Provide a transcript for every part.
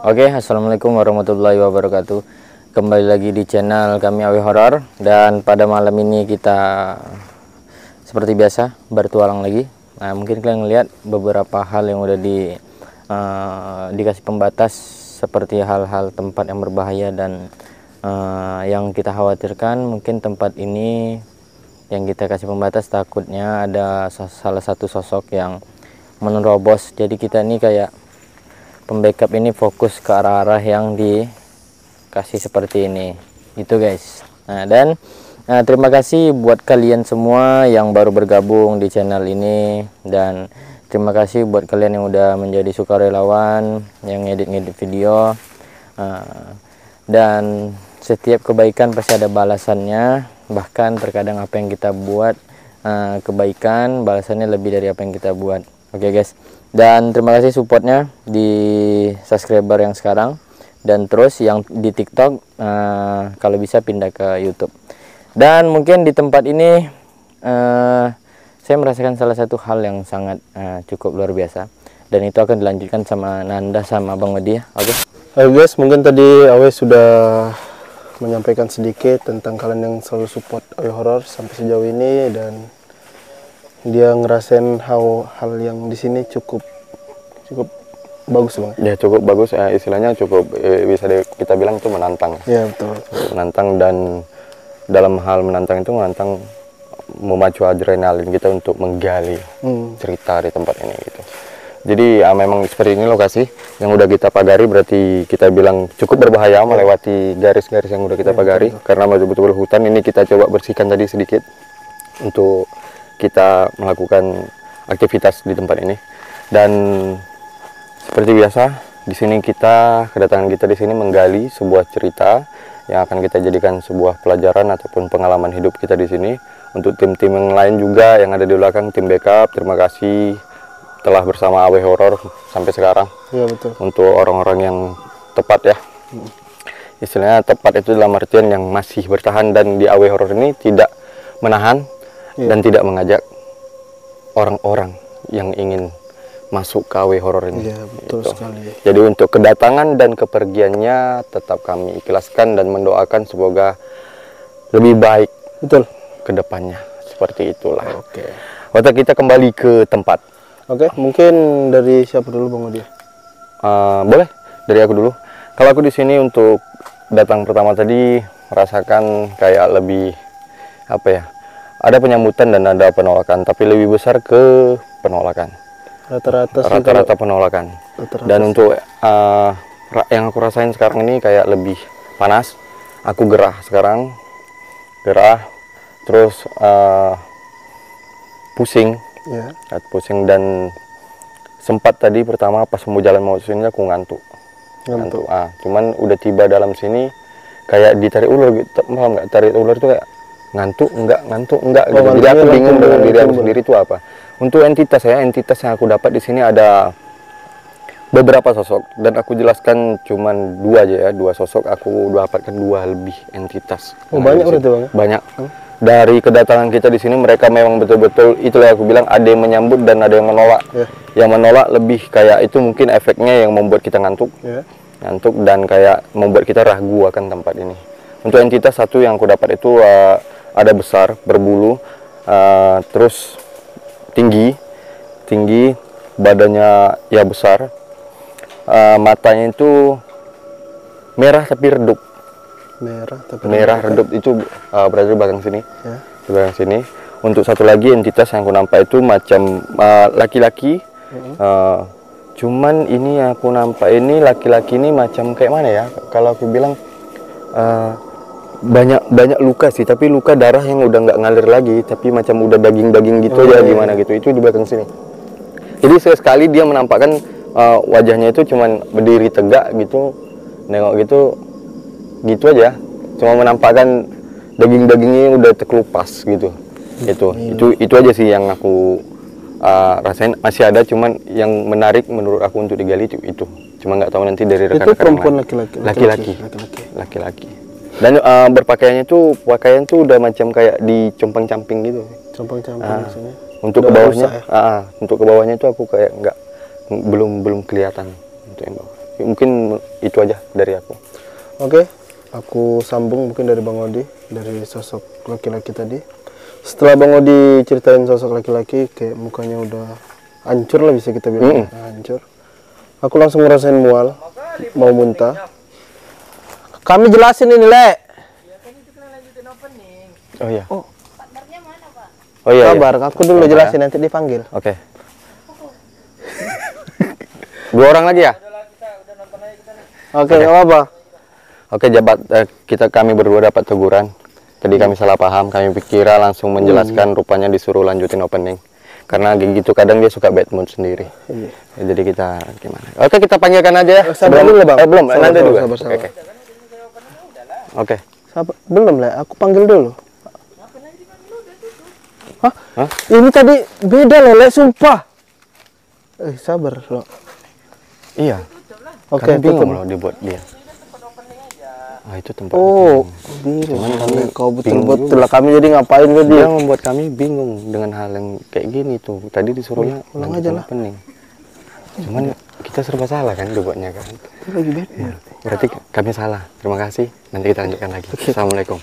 Oke, assalamualaikum warahmatullahi wabarakatuh. Kembali lagi di channel kami Awe Horor, dan pada malam ini kita seperti biasa bertualang lagi. Nah, mungkin kalian ngeliat beberapa hal yang udah dikasih pembatas, seperti hal-hal tempat yang berbahaya dan yang kita khawatirkan. Mungkin tempat ini yang kita kasih pembatas takutnya ada salah satu sosok yang menerobos. Jadi kita ini kayak pembackup ini fokus ke arah-arah yang dikasih seperti ini gitu guys. Nah, dan terima kasih buat kalian semua yang baru bergabung di channel ini, dan terima kasih buat kalian yang udah menjadi sukarelawan yang ngedit video. Dan setiap kebaikan pasti ada balasannya, bahkan terkadang apa yang kita buat kebaikan balasannya lebih dari apa yang kita buat. Oke guys, dan terima kasih supportnya di subscriber yang sekarang, dan terus yang di TikTok kalau bisa pindah ke YouTube. Dan mungkin di tempat ini saya merasakan salah satu hal yang sangat cukup luar biasa, dan itu akan dilanjutkan sama Nanda sama Bang Wedi ya. Oke. Hai guys, mungkin tadi Awe sudah menyampaikan sedikit tentang kalian yang selalu support Awe Horor sampai sejauh ini, dan dia ngerasain hal yang di sini cukup bagus Bang. Ya cukup bagus, istilahnya cukup bisa kita bilang itu menantang. Ya betul. Menantang, dan dalam hal menantang itu memacu adrenalin kita untuk menggali cerita di tempat ini gitu. Jadi memang seperti ini lokasi yang udah kita pagari, berarti kita bilang cukup berbahaya melewati garis-garis yang udah kita pagari, karena betul-betul hutan. Ini kita coba bersihkan tadi sedikit untuk kita melakukan aktivitas di tempat ini. Dan seperti biasa di sini kedatangan kita di sini menggali sebuah cerita yang akan kita jadikan sebuah pelajaran ataupun pengalaman hidup kita di sini. Untuk tim-tim yang lain juga yang ada di belakang, tim backup, terima kasih telah bersama Awe Horor sampai sekarang. Iya betul. Untuk orang-orang yang tepat ya. Istilahnya tepat itu dalam artian yang masih bertahan, dan di Awe Horor ini tidak menahan dan tidak mengajak orang-orang yang ingin masuk ke Awe Horor ini. Iya betul gitu. sekali. Jadi untuk kedatangan dan kepergiannya tetap kami ikhlaskan dan mendoakan semoga lebih baik ke depannya. Seperti itulah. Oke. Waktu kita kembali ke tempat. Oke, mungkin dari siapa dulu Bang Odi? Boleh dari aku dulu. Kalau aku di sini untuk datang pertama tadi merasakan kayak lebih apa ya? Ada penyambutan dan ada penolakan, tapi lebih besar ke penolakan. Rata-rata penolakan. Dan untuk yang aku rasain sekarang ini kayak lebih panas. Aku gerah sekarang, terus pusing, pusing, dan sempat tadi pertama pas mau jalan mau sini aku ngantuk. Cuman udah tiba dalam sini kayak ditarik ulur gitu, paham nggak? Tarik ulur itu kayak ngantuk enggak gitu. Jadi aku bingung dengan diri aku sendiri itu apa. Untuk entitas yang aku dapat di sini ada beberapa sosok, dan aku jelaskan cuman dua sosok. Aku dapatkan dua lebih entitas. Banyak berarti Bang? Banyak. Dari kedatangan kita di sini mereka memang betul-betul itulah aku bilang, ada yang menyambut dan ada yang menolak. Yang menolak lebih kayak itu mungkin efeknya yang membuat kita ngantuk. Ngantuk dan kayak membuat kita ragu akan tempat ini. Untuk entitas satu yang aku dapat itu ada besar, berbulu, terus tinggi, badannya ya besar, matanya itu merah tapi redup. Merah redup itu berada di belakang sini. Di belakang sini. Untuk satu lagi entitas yang aku nampak itu macam laki-laki. Cuman ini yang aku nampak ini laki-laki ini macam kayak mana ya? Kalau aku bilang banyak luka sih, tapi luka darah yang udah nggak ngalir lagi, tapi macam udah daging gitu gimana gitu. Itu di belakang sini. Jadi sekali dia menampakkan wajahnya itu cuman berdiri tegak gitu, nengok gitu aja, cuma menampakkan dagingnya udah terkelupas gitu. Itu aja sih yang aku rasain. Masih ada, cuman yang menarik menurut aku untuk digali itu. Cuma nggak tahu nanti dari rekan-rekan. Itu perempuan laki-laki. Dan berpakaiannya tuh udah macam kayak dicompang-camping gitu. Maksudnya. Untuk ke bawahnya, untuk ke bawahnya itu aku kayak belum kelihatan untuk yang bawah. Mungkin itu aja dari aku. Oke, aku sambung mungkin dari Bang Odi, dari sosok laki-laki tadi. Setelah Bang Odi ceritain sosok laki-laki, kayak mukanya udah hancur lah bisa kita bilang. Hancur. Aku langsung ngerasain mual, mau muntah. Kami jelasin ini, Le. Oh iya. Oh, Oh iya. sabar, aku dulu jelasin nanti dipanggil. Oke. 2 orang lagi ya? Oke, nggak apa-apa. Oke, kami berdua dapat teguran. Tadi kami salah paham, kami kira langsung menjelaskan, rupanya disuruh lanjutin opening. Karena gitu kadang dia suka bad mood sendiri. Iya. Ya, jadi kita gimana? Oke, kita panggilkan aja ya. Sabar dulu, Bang. Belum, Sabar, nanti sabar, dulu. sabar, sabar. Oke. Oke. Sabar, belum, Le. Aku panggil dulu. Hah? Hah? Ini tadi beda, Le, sumpah. Sabar, lo. Iya. Oke, Kami bingung tutup. loh dibuat dia. Ah, itu tempat. Oh, bingung. Cuman kami Kau bingung betul-betul lah. Kami jadi ngapain ke Dia dia? membuat kami bingung dengan hal yang kayak gini tuh. Tadi disuruhnya Ulang lanjutin aja lah. opening. Cuman kita serba salah kan dibuatnya kan. Itu lagi beda. Berarti kami salah. Terima kasih. Nanti kita lanjutkan lagi. Assalamualaikum.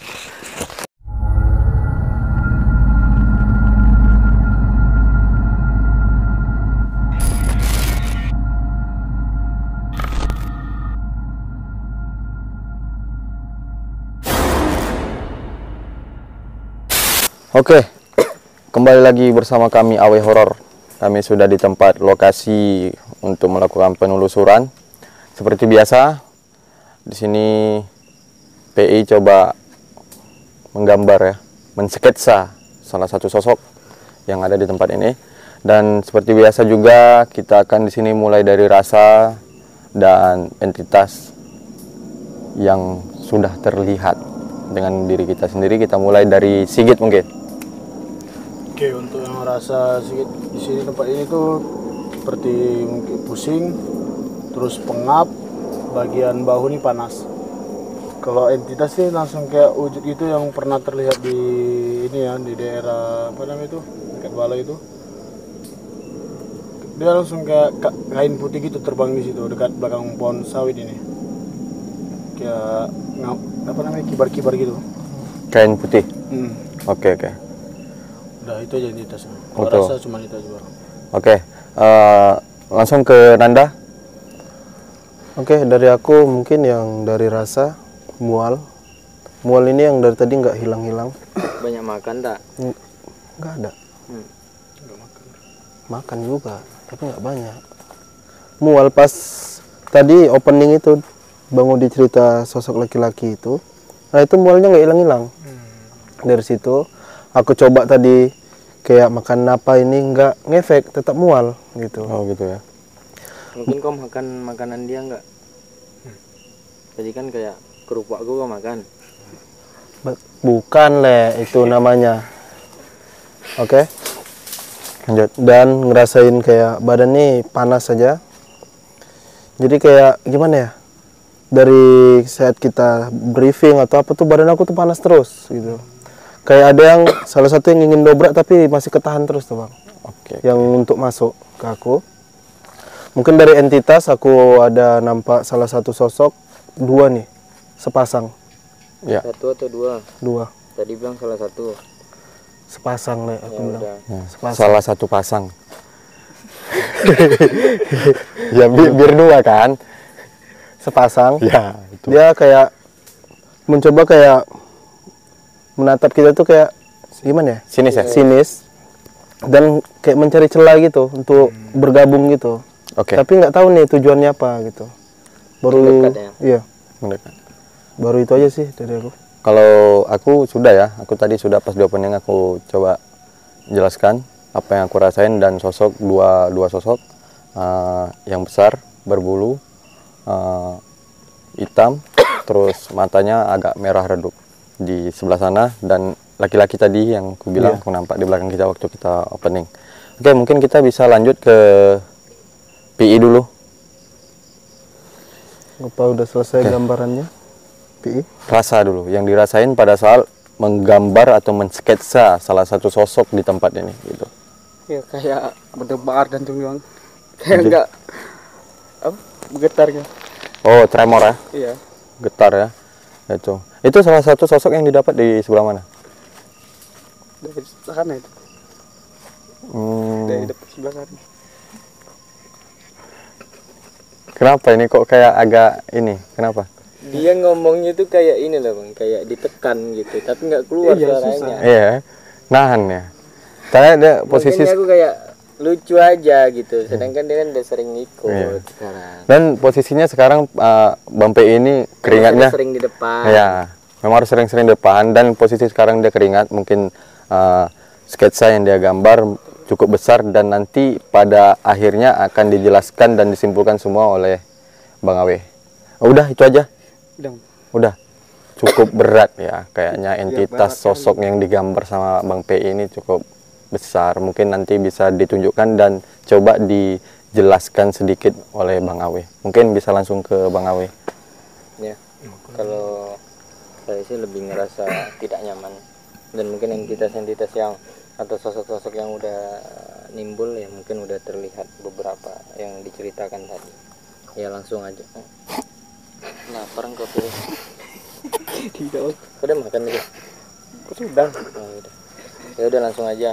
Oke, kembali lagi bersama kami AW Horor. Kami sudah di tempat lokasi untuk melakukan penelusuran. Seperti biasa, di sini PI coba menggambar ya, mensketsa salah satu sosok yang ada di tempat ini. Dan seperti biasa juga kita akan di sini mulai dari rasa dan entitas yang sudah terlihat dengan diri kita sendiri. Kita mulai dari Sigit mungkin. Oke, untuk yang merasa sedikit di sini tempat ini tuh seperti mungkin pusing, terus pengap, bagian bahu ini panas. Kalau entitas sih langsung kayak wujud itu yang pernah terlihat di ini ya, di daerah apa namanya itu, dekat balai itu. Dia langsung kayak kain putih gitu terbang di situ dekat belakang pohon sawit ini. Kayak apa namanya, kibar-kibar gitu. Kain putih. Oke. Udah itu aja entitasnya. Kalau Betul. rasa cuma itu aja, Bang. Oke, langsung ke Nanda. Oke, dari aku mungkin yang dari rasa mual. Mual ini yang dari tadi nggak hilang-hilang. Banyak makan tak? Nggak ada. Makan juga, tapi nggak banyak. Mual pas tadi opening itu, Bang Odi cerita sosok laki-laki itu. Nah itu mualnya nggak hilang-hilang. Dari situ aku coba tadi kayak makan apa ini nggak ngefek, tetap mual gitu. Oh gitu ya. Mungkin kau makan makanan dia nggak? Tadi kan kayak kerupuk aku kau makan. Bukan, Le, itu namanya. Oke. Lanjut. Dan ngerasain kayak badan nih panas saja. Jadi kayak gimana ya? Dari saat kita briefing atau apa tuh badan aku tuh panas terus gitu. Kayak ada yang salah satu yang ingin dobrak tapi masih ketahan terus tuh, Bang. Oke. Yang untuk masuk ke aku. Mungkin dari entitas aku ada nampak salah satu sosok, 2 nih, sepasang. Ya. 1 atau 2? 2. Tadi bilang salah 1. Sepasang, Le, aku bilang. Udah. Ya, Sepasang. salah satu pasang. Ya biar 2 kan? Sepasang. Ya. Itu. Dia kayak mencoba kayak menatap kita tuh kayak gimana ya? Sinis ya? Sinis. Dan kayak mencari celah gitu untuk bergabung gitu. Oke. Tapi nggak tahu nih tujuannya apa gitu. Baru Mendekat ya? iya, Mendekat. baru itu aja sih dari aku. Kalau aku sudah ya, aku tadi sudah pas di opening aku coba jelaskan apa yang aku rasain dan sosok dua sosok yang besar berbulu hitam, terus matanya agak merah redup di sebelah sana dan laki-laki tadi yang aku bilang aku nampak di belakang kita waktu kita opening. Oke, mungkin kita bisa lanjut ke PI dulu. Apa udah selesai gambarannya? PI? Rasa dulu yang dirasain pada saat menggambar atau mensketsa salah satu sosok di tempat ini gitu. Ya kayak berdebar dan tuh, Bang. Kayak enggak apa, bergetar gitu. Oh, tremor ya? Iya. Getar ya? Itu salah satu sosok yang didapat di sebelah mana? Dari sana itu. Hmm. Dari depan sebelah sana. Kenapa ini kok kayak agak ini? Kenapa? Dia ngomongnya tuh kayak ini loh bang, kayak ditekan gitu, tapi nggak keluar suaranya. Iya, nahan ya. Karena dia posisi Mungkin aku kayak lucu aja gitu, sedangkan dia kan udah sering ikut sekarang. dan posisinya sekarang Bang P ini keringatnya Sering di depan. ya, memang harus sering-sering depan dan posisi sekarang dia keringat mungkin sketsa yang dia gambar cukup besar dan nanti pada akhirnya akan dijelaskan dan disimpulkan semua oleh Bang Awe. Udah itu aja. Udah. Cukup berat ya kayaknya entitas sosok yang digambar sama Bang P ini cukup besar. Mungkin nanti bisa ditunjukkan dan coba dijelaskan sedikit oleh Bang Awe. Mungkin bisa langsung ke Bang Awe. Ya. Kalau saya sih lebih ngerasa tidak nyaman, dan mungkin entitas-entitas yang atau sosok-sosok yang udah nimbul ya mungkin udah terlihat beberapa yang diceritakan tadi. Ya langsung aja. Lapar kok pilih. Tidak. Udah makan tadi? Sudah. Oh, udah. Ya udah langsung aja.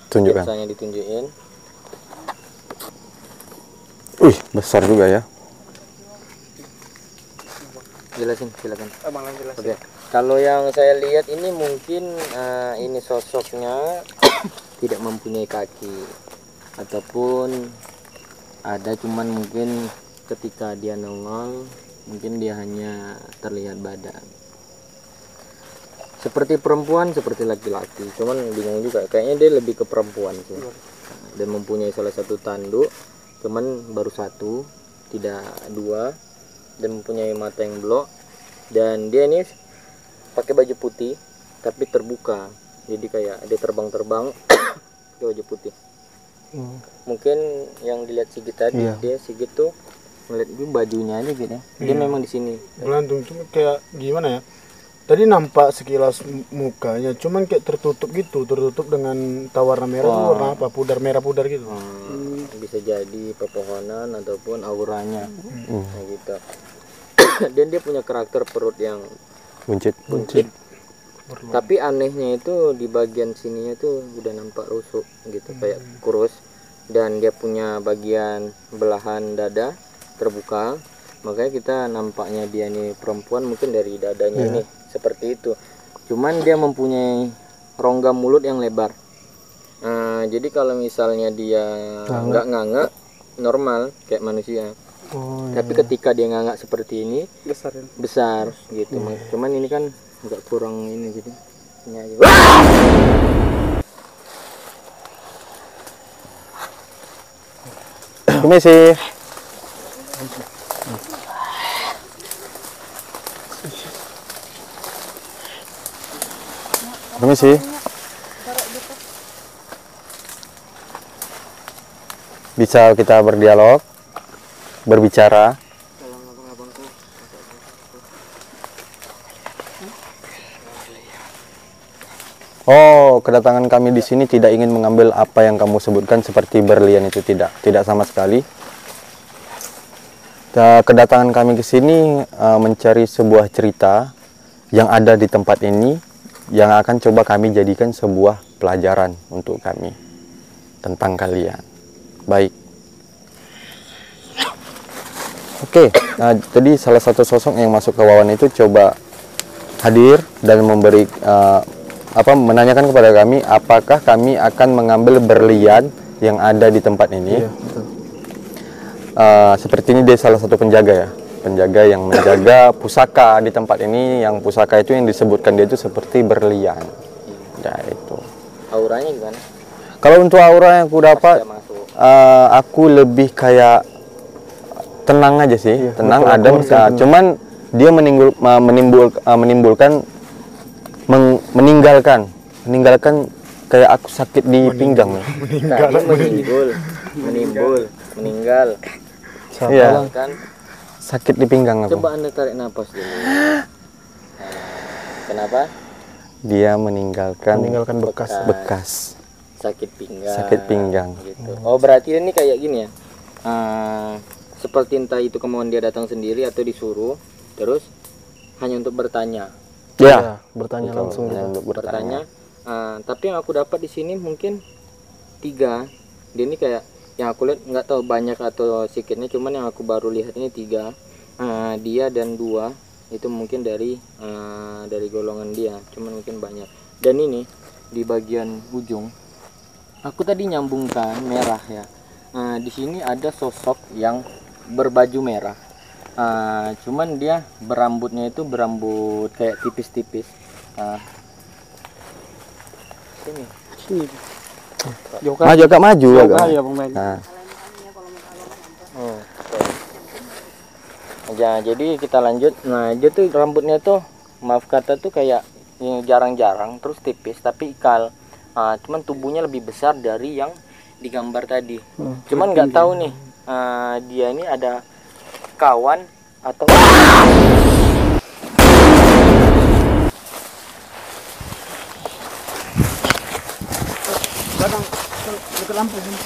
Tunjukkan. Biasanya ditunjukin. Wih, besar juga ya. Jelasin, silakan. Oke. Kalau yang saya lihat ini mungkin ini sosoknya tidak mempunyai kaki ataupun ada, cuman mungkin ketika dia nongol mungkin dia hanya terlihat badan. Seperti perempuan, seperti laki-laki. Cuman bingung juga, kayaknya dia lebih ke perempuan sih. Dan mempunyai salah satu tanduk, cuman baru satu, tidak dua, dan mempunyai mata yang blok. Dan dia ini pakai baju putih tapi terbuka, jadi kayak dia terbang-terbang pakai baju putih. Mungkin yang dilihat Sigit tadi, dia Sigit tuh ngeliat itu bajunya aja gitu ya. Dia memang di sini Belantung cuma kayak gimana ya? Tadi nampak sekilas mukanya, cuman kayak tertutup gitu, tertutup dengan warna merah. Itu warna apa? Pudar merah pudar gitu. Bisa jadi pepohonan ataupun auranya kayak gitu. Dan dia punya karakter perut yang Buncit. tapi anehnya itu di bagian sininya tuh udah nampak rusuk gitu, kayak kurus, dan dia punya bagian belahan dada terbuka, makanya kita nampaknya dia nih perempuan mungkin dari dadanya ini seperti itu. Cuman dia mempunyai rongga mulut yang lebar. Jadi kalau misalnya dia nggak nganga normal kayak manusia, tapi ketika dia nganga seperti ini besar gitu. Cuman ini kan agak kurang ini gitu. Ini aja. Permisi. Permisi. Bisa kita berdialog, berbicara. Oh, kedatangan kami di sini tidak ingin mengambil apa yang kamu sebutkan seperti berlian itu, tidak sama sekali. Kedatangan kami ke sini mencari sebuah cerita yang ada di tempat ini yang akan coba kami jadikan sebuah pelajaran untuk kami tentang kalian. Baik. Oke, jadi salah satu sosok yang masuk ke Wawan itu coba hadir dan memberi menanyakan kepada kami apakah kami akan mengambil berlian yang ada di tempat ini. Iya, betul. Seperti ini dia salah satu penjaga ya, penjaga yang menjaga pusaka di tempat ini, yang pusaka itu yang disebutkan dia itu seperti berlian. Ya itu. Auranya gimana? Kalau untuk aura yang aku dapat, aku lebih kayak tenang aja sih, tenang, adem. Cuman dia meninggalkan kayak aku sakit di pinggang. Meninggal. Iya. Kan Sakit di pinggang aku. coba Anda tarik napas dulu. Kenapa? Dia meninggalkan bekas Sakit pinggang. sakit pinggang. Gitu. Oh, berarti ini kayak gini ya. seperti entah itu kemauan dia datang sendiri atau disuruh, terus hanya untuk bertanya. Ya, bertanya langsung hanya gitu. untuk bertanya. Tapi yang aku dapat di sini mungkin 3. Dia ini kayak yang aku lihat, nggak tahu banyak atau sedikitnya, cuman yang aku baru lihat ini 3. Dia dan 2 itu mungkin dari golongan dia, cuman mungkin banyak. Dan ini di bagian ujung aku tadi nyambungkan merah ya. Di sini ada sosok yang berbaju merah. Cuman dia berambutnya itu berambut kayak tipis-tipis. Sini. Maju agak maju agak. Ya, pemain. Nah, Ya, jadi kita lanjut. Nah, dia tuh rambutnya tuh maaf kata tuh kayak jarang-jarang, terus tipis tapi ikal. Cuman tubuhnya lebih besar dari yang digambar tadi. Cuman nggak tahu nih dia ini ada kawan atau Kadang dekat lampu sini.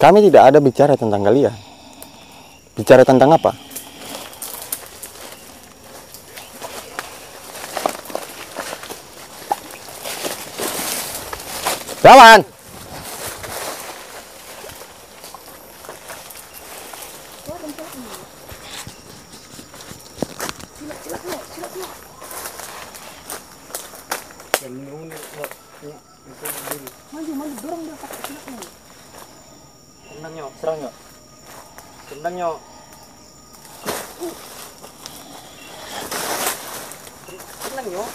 kami tidak ada bicara tentang kalian. Bicara tentang apa? Kawan. serang nyok. Tendang nyok. Tendang nyok.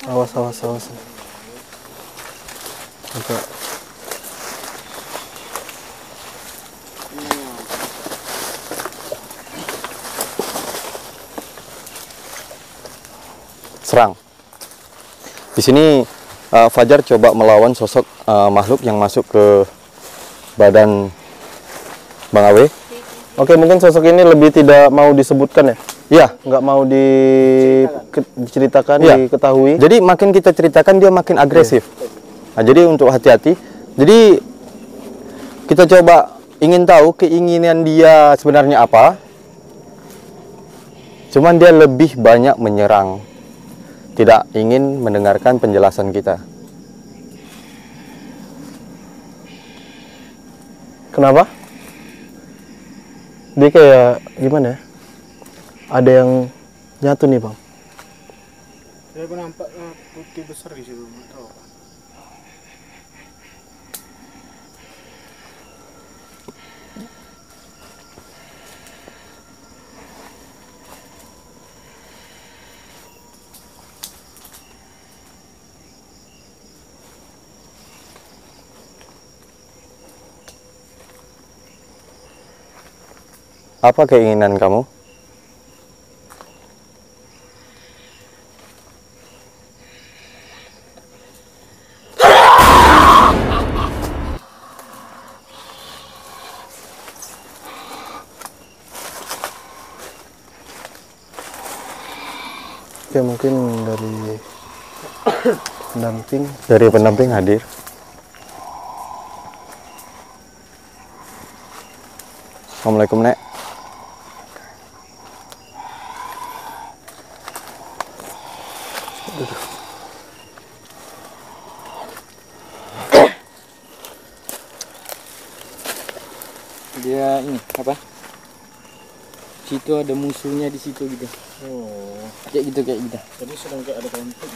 Awas. Agak. Serang. Di sini Fajar coba melawan sosok makhluk yang masuk ke badan Bang Awe. Oke, mungkin sosok ini lebih tidak mau disebutkan ya? Iya. Nggak mau diceritakan, Iya. diketahui. Jadi makin kita ceritakan dia makin agresif. Nah, jadi untuk hati-hati. Jadi kita coba ingin tahu keinginan dia sebenarnya apa. Cuman dia lebih banyak menyerang. Tidak ingin mendengarkan penjelasan kita. Kenapa? Dia kayak gimana ya? Ada yang nyatu nih, Bang. Ya, aku nampak putih besar di situ, nggak tahu. Apa keinginan kamu? Ya mungkin dari pendamping. Dari pendamping hadir. Assalamualaikum, Nek. Dia ini apa? Situ ada musuhnya di situ gitu. Oh, Kayak gitu. jadi sedang kayak ada konflik.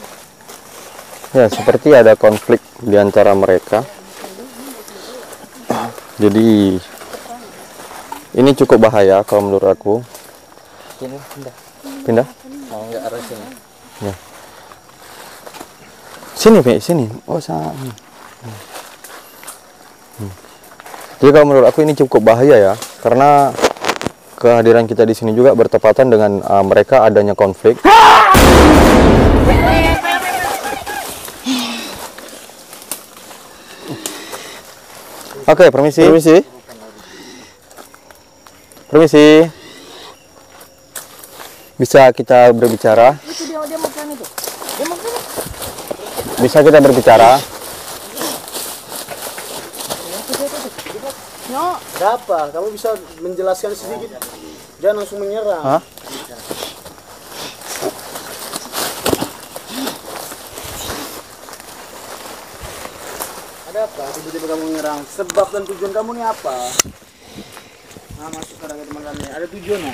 Ya, seperti ada konflik di antara mereka. Jadi ini cukup bahaya kalau menurut aku. Sini pindah. Pindah? Oh, enggak arah sini. Ya. Sini, Pak, sini. Oh, sana. Jadi kalau menurut aku ini cukup bahaya ya, karena kehadiran kita di sini juga bertepatan dengan mereka adanya konflik. Oke, permisi. bisa kita berbicara. Bisa kita berbicara. Ada apa? Kamu bisa menjelaskan sedikit? Jangan langsung menyerang. Hah? Ada apa? Tiba-tiba kamu menyerang. Sebab dan tujuan kamu ini apa? Nah, masuk ke teman kami. Ada tujuannya?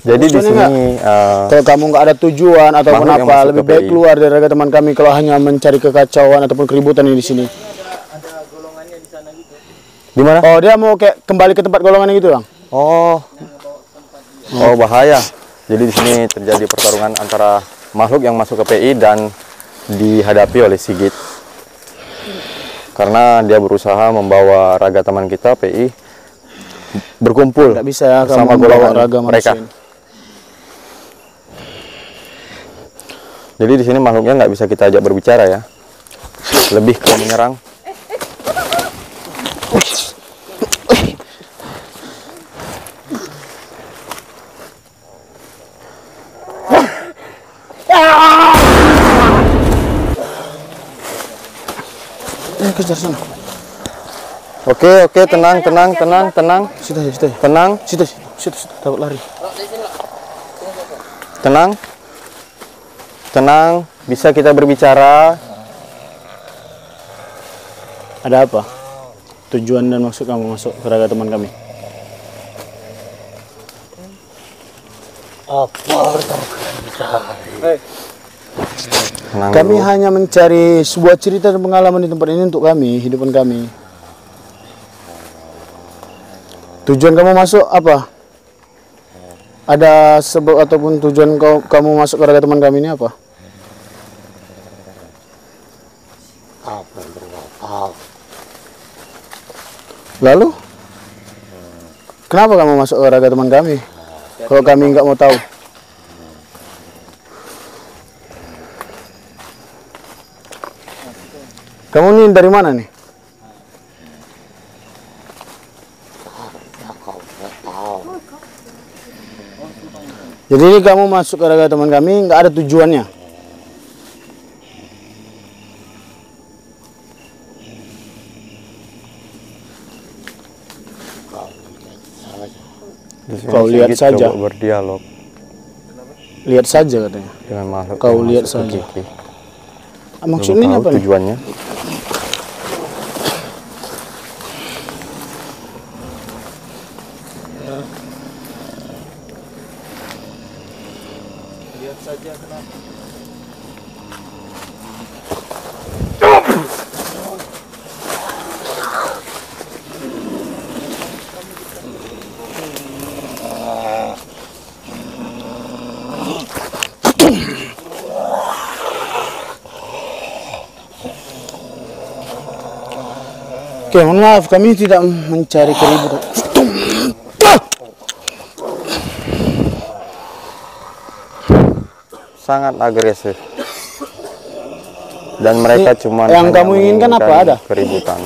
Jadi di sini Kalau kamu nggak ada tujuan ataupun makhluk yang apa, masuk lebih ke baik PI. keluar dari raga teman kami kalau hanya mencari kekacauan ataupun keributan di sini. di mana? Oh, dia mau kayak kembali ke tempat golongannya gitu, Bang? Oh. Oh, bahaya. Jadi di sini terjadi pertarungan antara makhluk yang masuk ke PI dan dihadapi oleh Sigit. Karena dia berusaha membawa raga teman kita PI berkumpul Nggak bisa ya sama kamu golongan membawa raga mereka. manusia ini. Jadi di sini makhluknya nggak bisa kita ajak berbicara ya. Lebih ke menyerang. Kejar sana. Oke, tenang. Situ. Tenang, Situ. Takut lari. tenang. Bisa kita berbicara. Ada apa? Tujuan dan maksud kamu masuk ke raga teman kami? Tenang Kami dulu. hanya mencari sebuah cerita dan pengalaman di tempat ini untuk kami, hidupan kami. Tujuan kamu masuk apa? Ada sebab ataupun tujuan kamu masuk ke raga teman kami ini apa? Lalu? Kenapa kamu masuk ke raga teman kami? Kalau kami nggak mau tahu. Kamu nih dari mana nih? Jadi ini kamu masuk ke raga teman kami nggak ada tujuannya. Di sini Kau lihat Sigit saja. coba berdialog Lihat saja katanya. dengan makhluk Kau yang lihat masuk ke saja. Kiki. Maksudnya Belum ini tahu apa nih? tujuannya. Oke, mohon maaf kami tidak mencari keributan. Sangat agresif. Dan mereka cuma yang hanya kamu inginkan apa? menginginkan Ada? keributan.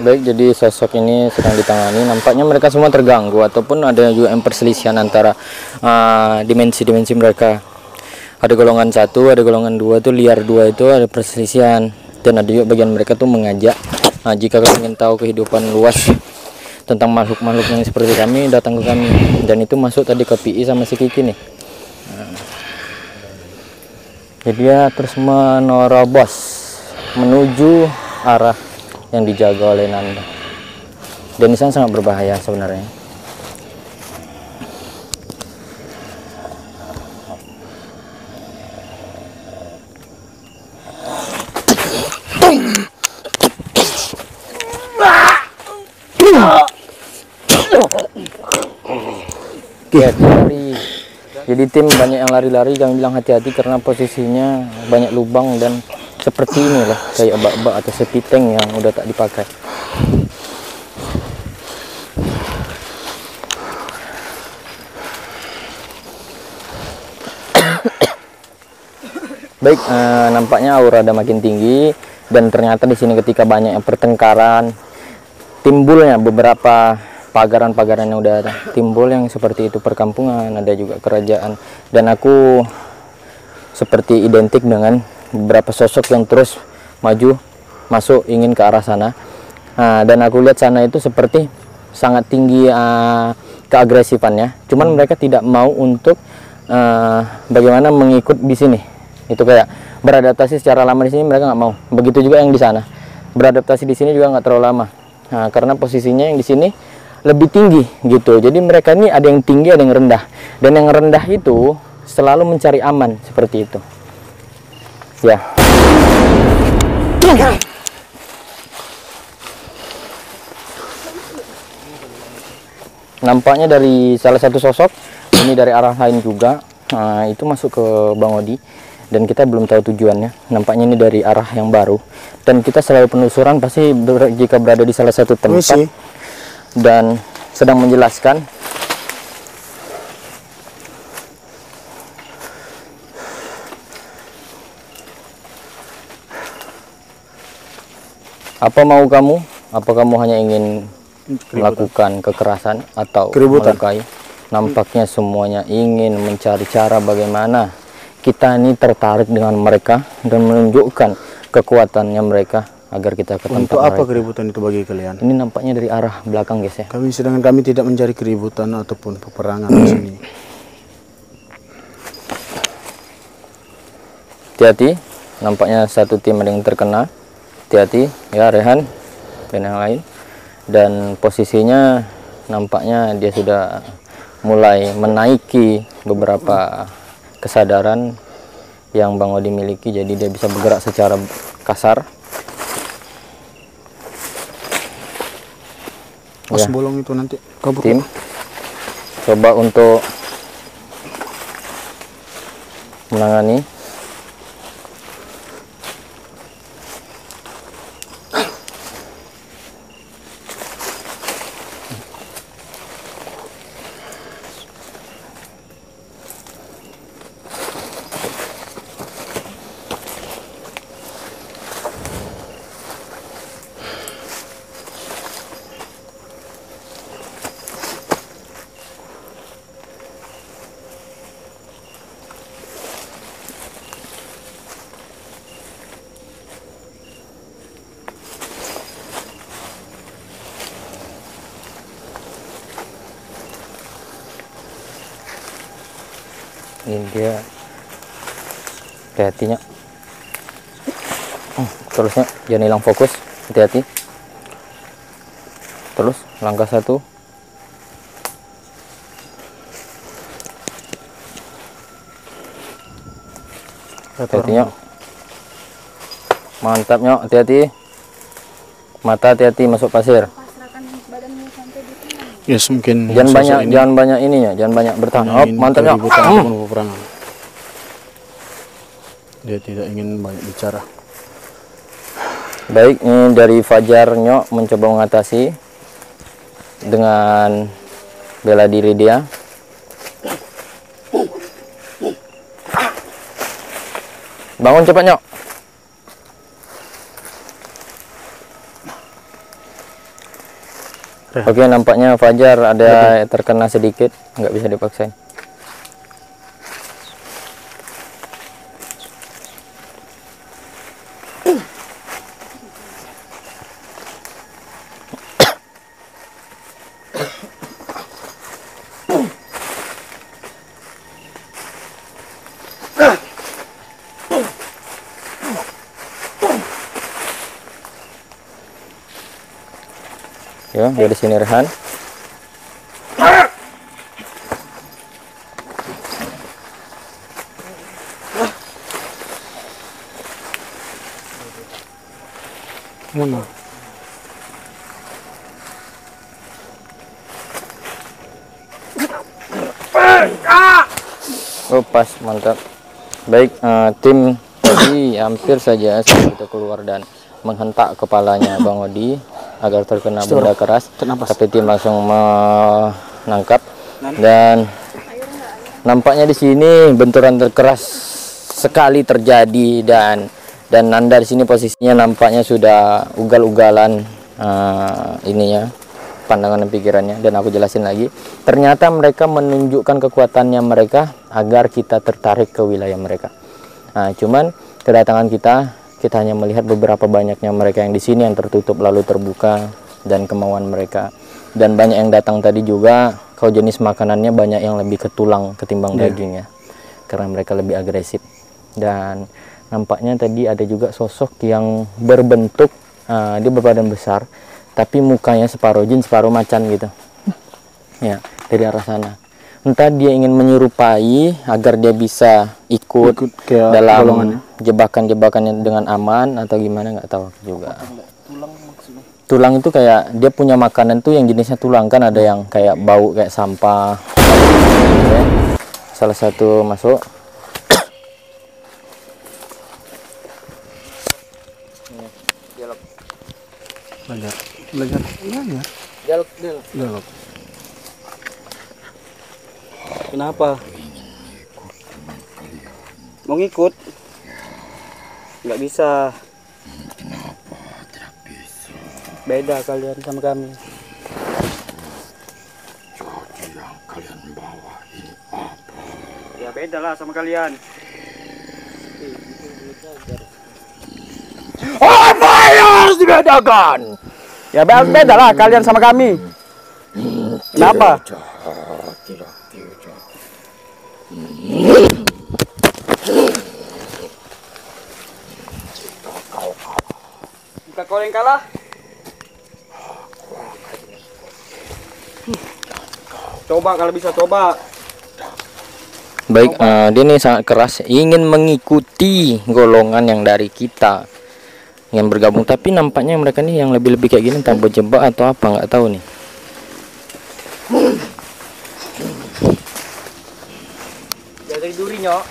Baik, jadi sosok ini sedang ditangani. Nampaknya mereka semua terganggu ataupun ada juga yang perselisihan antara dimensi-dimensi mereka. Ada golongan 1, ada golongan 2 tuh liar 2 itu ada perselisihan. Dan ada juga bagian mereka tuh mengajak jika kalian ingin tahu kehidupan luas tentang makhluk-makhluk yang seperti kami, datang ke kami. Dan itu masuk tadi ke PI sama si Kiki nih. Jadi dia terus menerobos menuju arah yang dijaga oleh Nanda. Dan di sana sangat berbahaya sebenarnya. Ya, lari. Jadi tim banyak yang lari-lari, kami bilang hati-hati karena posisinya banyak lubang dan seperti inilah kayak bak-bak atau sepiteng yang udah tak dipakai. Baik, nampaknya aura ada makin tinggi, dan ternyata di sini ketika banyak pertengkaran, timbulnya beberapa pagaran-pagaran yang udah timbul yang seperti itu, perkampungan, ada juga kerajaan, dan aku seperti identik dengan beberapa sosok yang terus maju masuk ingin ke arah sana. Dan aku lihat sana itu seperti sangat tinggi keagresifannya, cuman mereka tidak mau untuk bagaimana mengikut di sini. Itu kayak beradaptasi secara lama di sini, mereka nggak mau. Begitu juga yang di sana, beradaptasi di sini juga nggak terlalu lama. Karena posisinya yang di sini lebih tinggi gitu. Jadi mereka ini ada yang tinggi, ada yang rendah, dan yang rendah itu selalu mencari aman seperti itu. Ya. Nampaknya dari salah satu sosok ini dari arah lain juga. Itu masuk ke Bang Odi, dan kita belum tahu tujuannya. Nampaknya ini dari arah yang baru, dan kita selalu penelusuran pasti jika berada di salah satu tempat dan sedang menjelaskan. Apa mau kamu? Apa kamu hanya ingin melakukan kekerasan atau melukai? Nampaknya semuanya ingin mencari cara bagaimana kita ini tertarik dengan mereka dan menunjukkan kekuatannya mereka agar kita ke tempat Untuk apa mereka. keributan itu bagi kalian? Ini nampaknya dari arah belakang, guys ya. Sedangkan kami tidak mencari keributan ataupun peperangan di sini. Hati-hati, nampaknya satu tim ada yang terkena. Hati-hati ya, Rehan dan yang lain. Dan posisinya nampaknya dia sudah mulai menaiki beberapa kesadaran yang Bang Odi miliki, jadi dia bisa bergerak secara kasar. Pas bolong itu nanti kabur. Tim coba untuk menangani. Ini dia, hati-hatinya. Terusnya jangan hilang fokus, hati-hati. Terus langkah satu. Hati-hatinya. Mantap Nyok, hati-hati. Mata hati-hati masuk pasir. Yes, mungkin Jangan banyak ininya, jangan banyak bertahan. Mantap Nyok. Peperangan. Dia tidak ingin banyak bicara. Baik, ini dari Fajar Nyok mencoba mengatasi dengan bela diri dia. Bangun cepat Nyok. Oke, nampaknya Fajar ada terkena sedikit, nggak bisa dipaksain. Ya, dari sini Rehan. Mana? Oh, pas, mantap. Baik, tim tadi hampir saja kita keluar dan menghentak kepalanya Bang Odi agar terkena benda keras, tapi tim langsung menangkap, dan nampaknya di sini benturan terkeras sekali terjadi, dan Nanda di sini posisinya nampaknya sudah ugal-ugalan ininya, pandangan dan pikirannya. Dan aku jelasin lagi, ternyata mereka menunjukkan kekuatannya mereka agar kita tertarik ke wilayah mereka. Cuman kedatangan kita hanya melihat beberapa banyaknya mereka yang di sini yang tertutup lalu terbuka, dan kemauan mereka. Dan banyak yang datang tadi juga, kalau jenis makanannya banyak yang lebih ke tulang ketimbang daging ya, karena mereka lebih agresif. Dan nampaknya tadi ada juga sosok yang berbentuk dia berbadan besar, tapi mukanya separuh jin separuh macan gitu ya, dari arah sana. Entah dia ingin menyerupai agar dia bisa ikut dalam jebakan-jebakannya dengan aman atau gimana, nggak tahu juga. Tulang itu kayak dia punya makanan tuh yang jenisnya tulang, kan ada yang kayak bau kayak sampah. Oke. Salah satu masuk. Belajar. Dialog. Kenapa? Mau ngikut? Nggak bisa. Kenapa tidak bisa? Beda kalian sama kami. Jadi yang kalian bawa ini apa? Ya beda lah sama kalian. Apa yang harus dibedakan? Ya beda lah kalian sama kami. Kenapa? Tidak. Jika kau yang kalah, coba kalau bisa coba. Baik, dia nih sangat keras, ingin mengikuti golongan yang dari kita yang bergabung, tapi nampaknya mereka nih yang lebih kayak gini, entah berjebak atau apa, nggak tahu nih. Ya dari duri nyok.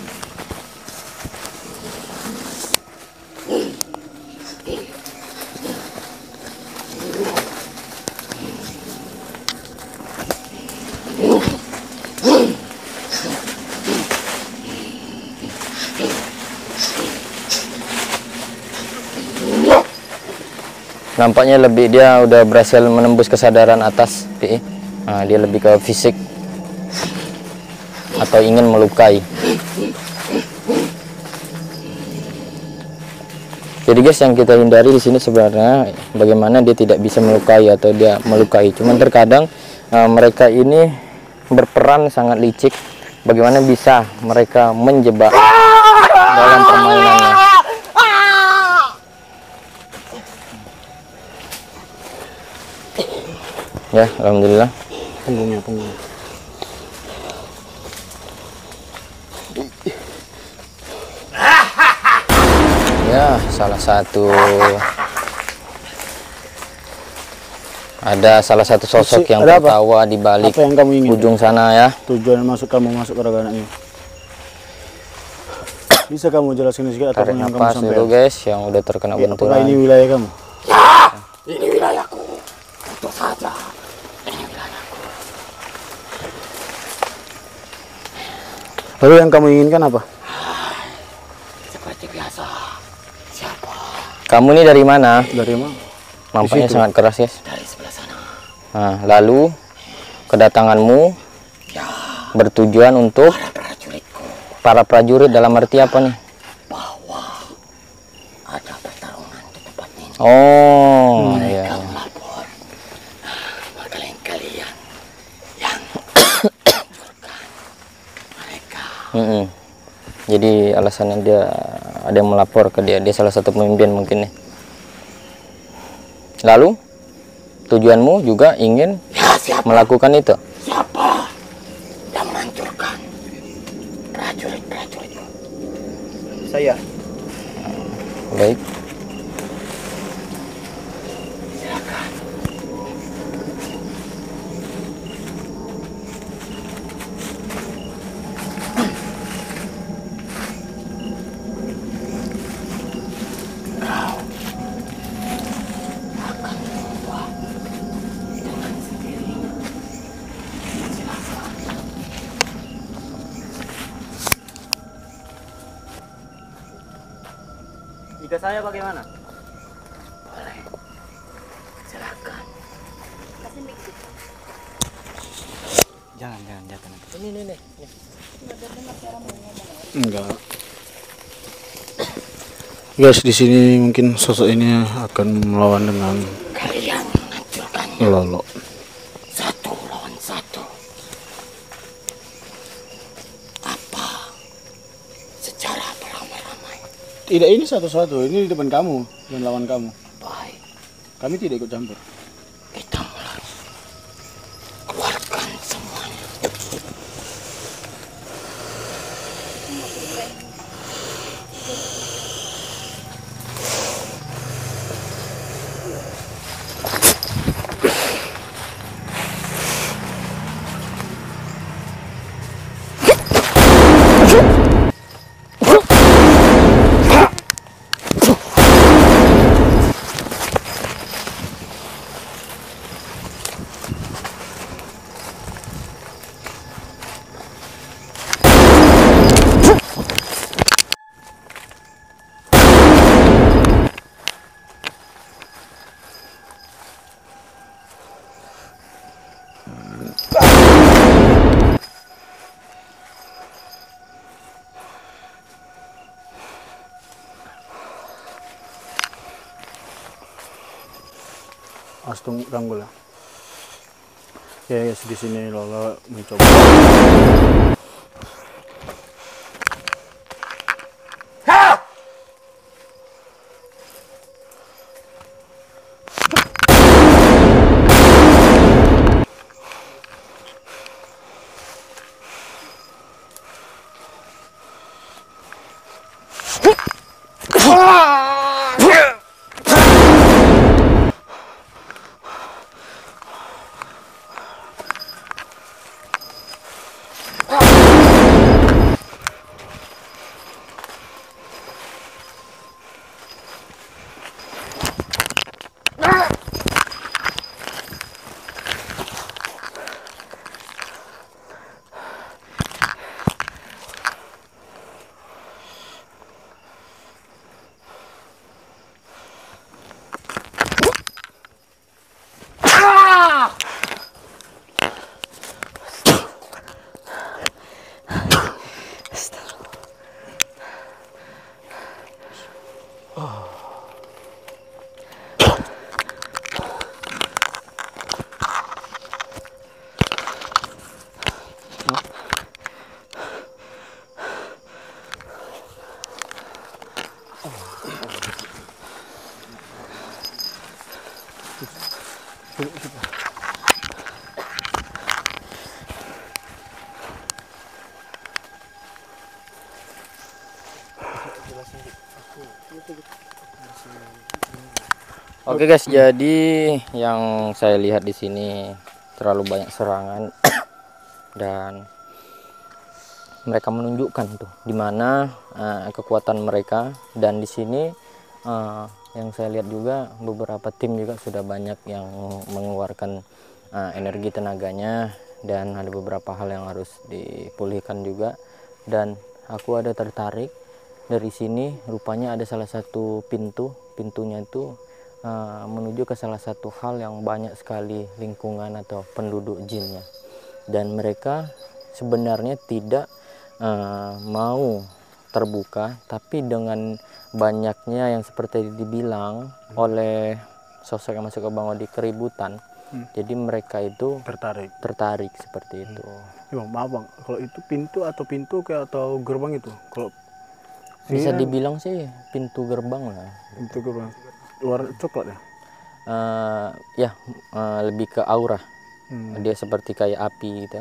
Nampaknya lebih dia udah berhasil menembus kesadaran atas PI. Dia lebih ke fisik atau ingin melukai. Jadi guys, yang kita hindari di sini sebenarnya bagaimana dia tidak bisa melukai atau dia melukai. Cuman terkadang mereka ini berperan sangat licik. Bagaimana bisa mereka menjebak dalam permainannya. Ya, alhamdulillah. Punggungnya. Ya, salah satu sosok yang ada apa? tertawa di balik Apa yang kamu ingin? ujung sana ya. Tujuan kamu masuk ke Ragana ini. Bisa kamu jelasin sedikit Tarik ataupun yang kamu nafas dulu sampaikan? guys, yang udah terkena Apakah benturan. ini wilayah kamu? Ini wilayahku. Tentu saja. Lalu yang kamu inginkan apa? Seperti biasa. Siapa? Kamu ini dari mana? Dari mana? Nampaknya Di situ. sangat keras guys. Dari sebelah sana. Nah, lalu kedatanganmu Ya, bertujuan untuk para prajuritku para prajurit dalam arti apa nih? bahwa ada pertarungan di tempat ini. Oh, iya. Mereka melapor. Maka kalian yang mereka. Jadi alasannya dia ada yang melapor ke dia salah satu pemimpin mungkin nih. Lalu tujuanmu juga ingin Ya, siapa? melakukan itu. Siapa yang menghancurkan prajurit-prajuritmu? Saya. Baik. Silakan. Kau akan membuat dengan sendirinya. Silakan. saya bagaimana? Boleh. Silakan. Jangan jatuh nanti. Ini. Enggak. Guys, di sini mungkin sosok ini akan melawan dengan Kalian menghancurkannya. Lolo. 1 lawan 1. Apa? Secara beramai-ramai. Tidak, ini satu-satu. Ini di depan kamu dan lawan kamu. Baik. Kami tidak ikut campur. Kita mulai. Keluarkan semuanya. Astung Ranggul ya. Ya, yes, di sini Lolo mencoba. Oke guys, jadi yang saya lihat di sini terlalu banyak serangan dan mereka menunjukkan tuh di mana kekuatan mereka. Dan di sini yang saya lihat juga beberapa tim juga sudah banyak yang mengeluarkan energi tenaganya, dan ada beberapa hal yang harus dipulihkan juga. Dan aku ada tertarik dari sini, rupanya ada salah satu pintunya itu menuju ke salah satu hal yang banyak sekali lingkungan atau penduduk jinnya, dan mereka sebenarnya tidak mau terbuka, tapi dengan banyaknya yang seperti dibilang oleh sosok yang masuk ke Bang Odi, keributan, jadi mereka itu tertarik seperti itu. Ya, Bang, maaf Bang, kalau itu pintu atau gerbang itu? Kalau bisa dibilang sih pintu gerbang lah. Pintu gerbang warna coklat ya? Lebih ke aura. Dia seperti kayak api gitu,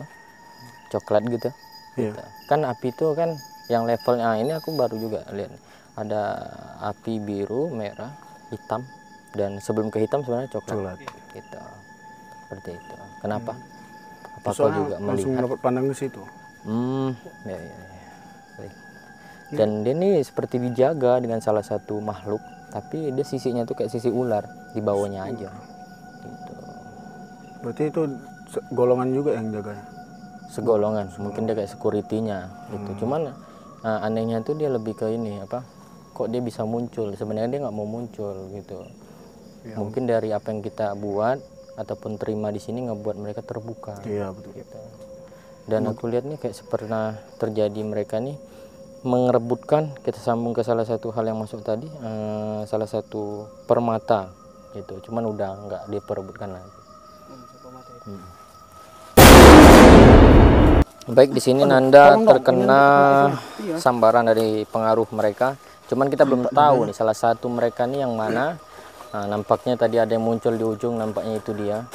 coklat gitu. Iya. Kan api itu kan yang levelnya, ini aku baru juga lihat ada api biru, merah, hitam, dan sebelum ke hitam sebenarnya coklat. Gitu. Seperti itu. Kenapa? Apa kau juga langsung melihat? dapat pandang ke situ. Ya. Baik. Dan dia nih seperti dijaga dengan salah satu makhluk, tapi dia sisinya tuh kayak sisi ular di bawahnya aja. Gitu. Berarti itu golongan juga yang jaganya? Segolongan, mungkin dia kayak security-nya gitu. Cuman anehnya tuh dia lebih ke ini apa? kok dia bisa muncul. Sebenarnya dia nggak mau muncul gitu. Mungkin dari apa yang kita buat ataupun terima di sini ngebuat mereka terbuka. Iya betul. Gitu. Dan aku lihat nih kayak pernah terjadi mereka nih mengerebutkan. Kita sambung ke salah satu hal yang masuk tadi, salah satu permata gitu. Cuman udah nggak diperebutkan lagi. Baik, di sini Nanda terkena sambaran dari pengaruh mereka. Cuman kita belum tahu nih salah satu mereka nih yang mana. Nah, nampaknya tadi ada yang muncul di ujung, nampaknya itu dia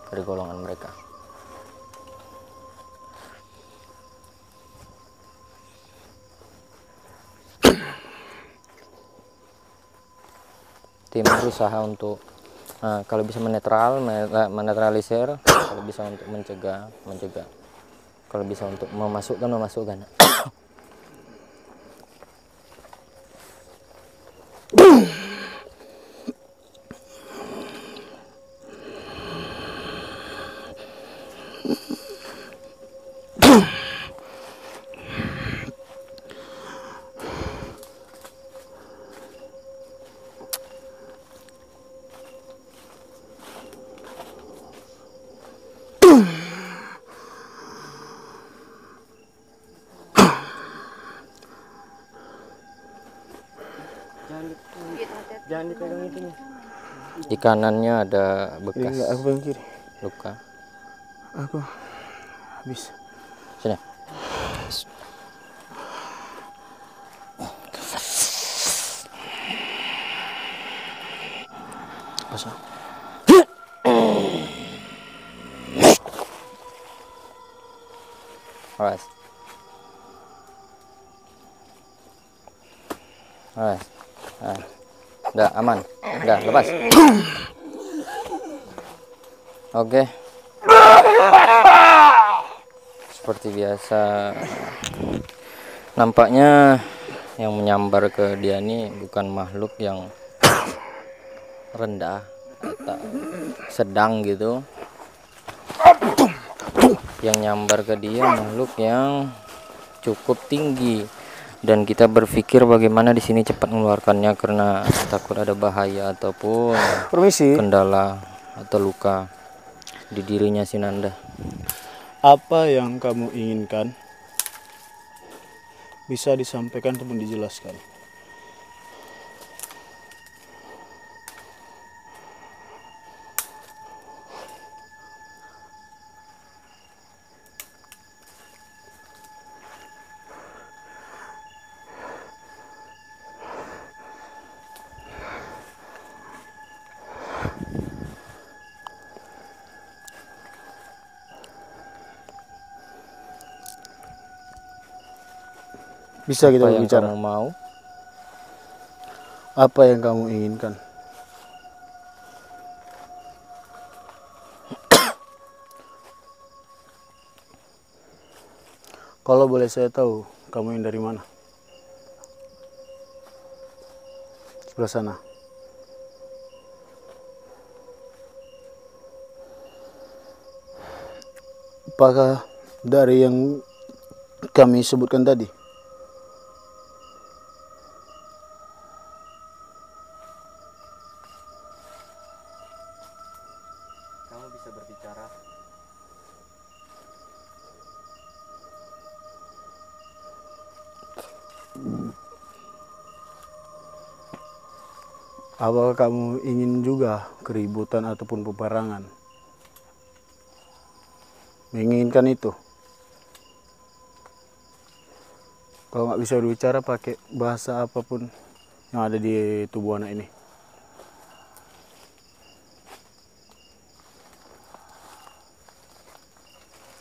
dari golongan mereka. Tim berusaha untuk kalau bisa menetralisir, kalau bisa untuk mencegah, kalau bisa untuk memasukkan. Jangan dipegang itu nih. Di kanannya ada bekas Enggak, aku pegang kiri. luka. Aku habis. Sini. Pasang. Awas. Awas. Udah aman. Udah lepas. Oke. Seperti biasa. Nampaknya yang menyambar ke dia ini bukan makhluk yang rendah atau sedang gitu. Yang nyambar ke dia makhluk yang cukup tinggi. Dan kita berpikir bagaimana di sini cepat mengeluarkannya karena takut ada bahaya ataupun kendala atau luka di dirinya si Nanda. Apa yang kamu inginkan bisa disampaikan ataupun dijelaskan. Bisa kita Apa yang berbicara? kamu mau? Apa yang kamu inginkan? Kalau boleh saya tahu, kamu yang dari mana? Sebelah sana. Apakah dari yang kami sebutkan tadi? Kamu bisa berbicara. Apakah kamu ingin juga keributan ataupun peperangan? Menginginkan itu? Kalau nggak bisa berbicara pakai bahasa apapun yang ada di tubuh anak ini.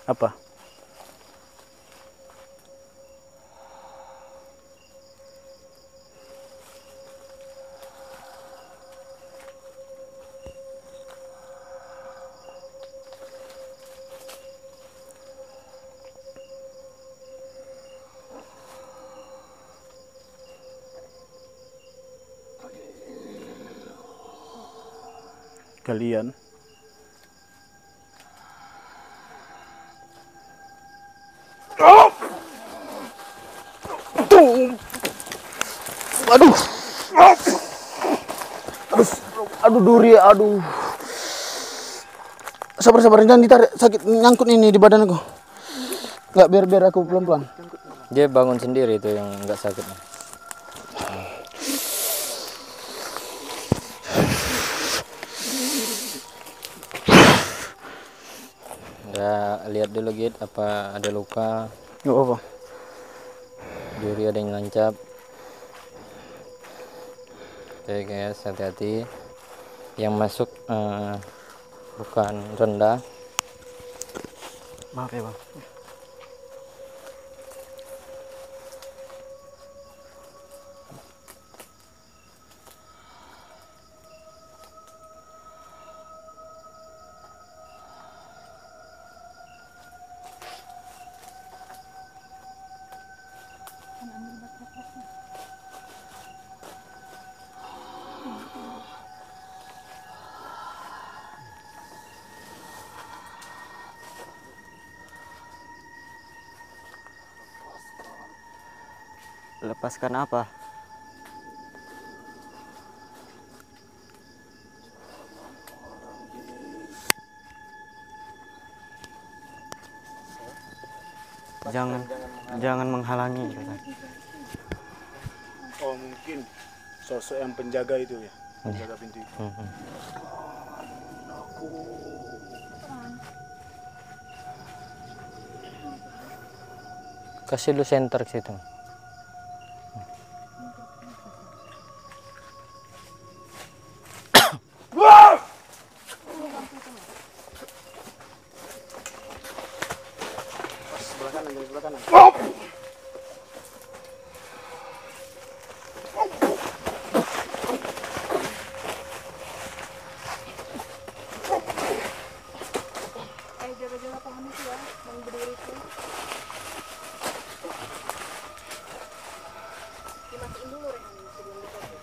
Apa? Kalian Aduh. Aduh duri, aduh. Sabar, jangan ditarik, sakit, nyangkut ini di badan aku. Nggak, biar aku pelan-pelan. Dia bangun sendiri itu yang nggak sakit. Ya, lihat dulu Git, apa ada luka? Nggak apa-apa. Duri ada yang nancap. Oke guys, hati-hati. Yang masuk bukan rendah. Maaf ya bang. Lepaskan apa? Jangan menghalangi. Oh mungkin sosok yang penjaga itu ya, penjaga pintu itu. Kasih lu center ke situ. Sebelah kanan. Jaga-jaga pohon itu ya, yang berdiri itu. Dimatiin dulu Rehan sebelum dikasih.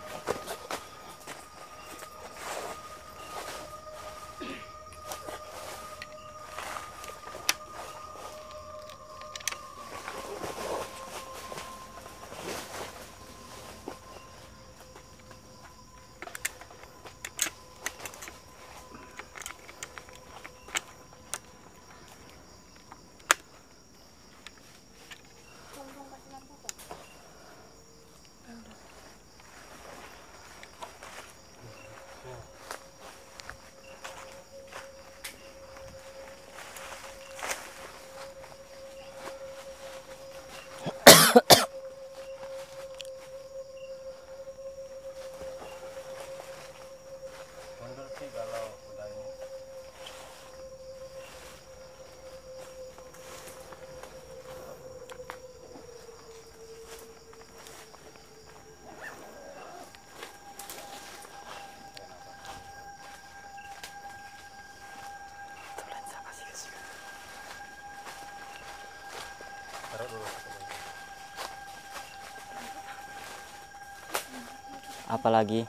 Apalagi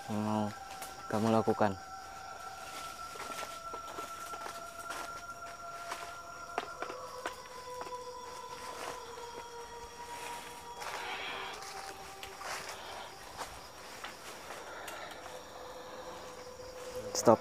yang mau kamu lakukan? Stop.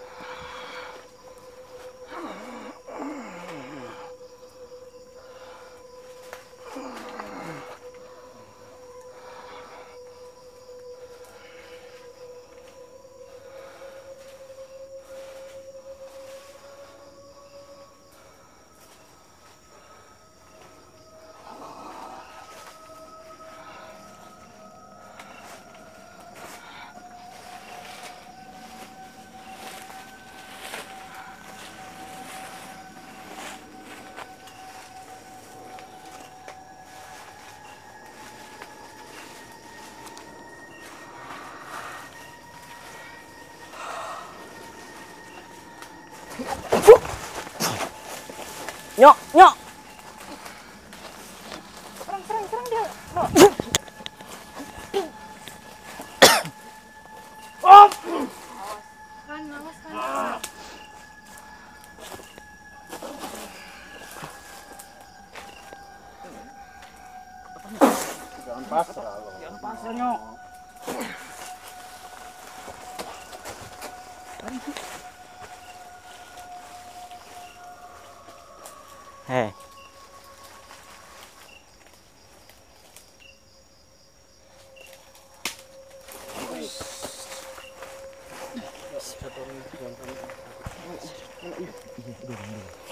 Nyok. Serang dia. Awas kan. Jangan pasrah loh.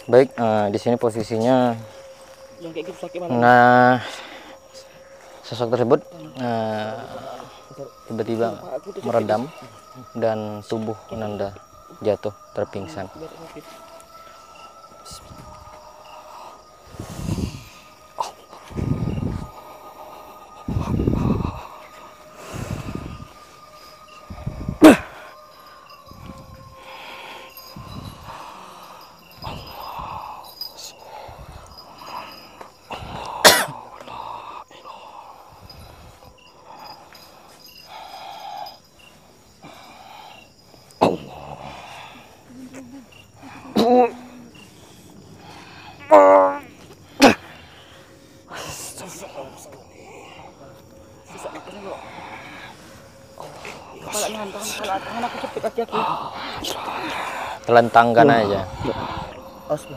Baik, di sini posisinya, nah sosok tersebut tiba-tiba meredam dan tubuh Ananda jatuh terpingsan. Telentangkan aja.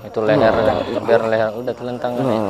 Itu leher, biar leher udah telentangkan aja.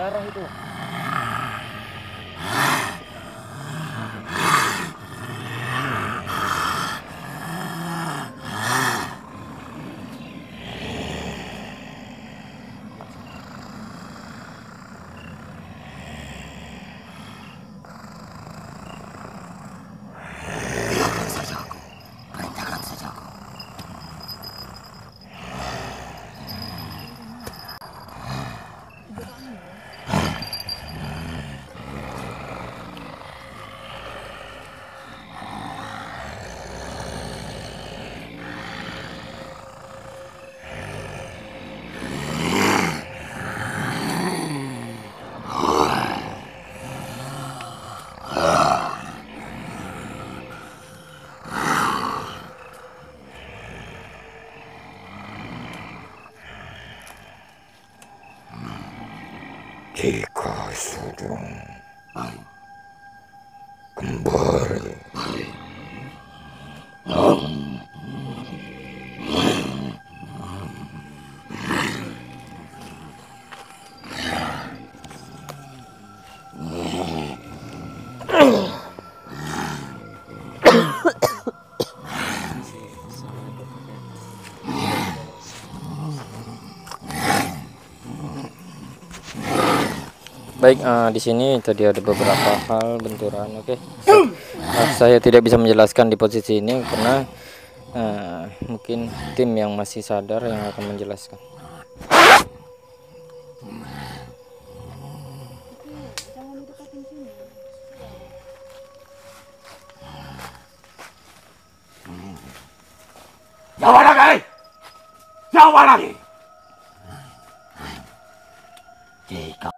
darah itu. Jika sudah kembali Baik, di sini tadi ada beberapa hal benturan. Oke, saya tidak bisa menjelaskan di posisi ini karena mungkin tim yang masih sadar yang akan menjelaskan. Jawa lagi! Jawa lagi! Jika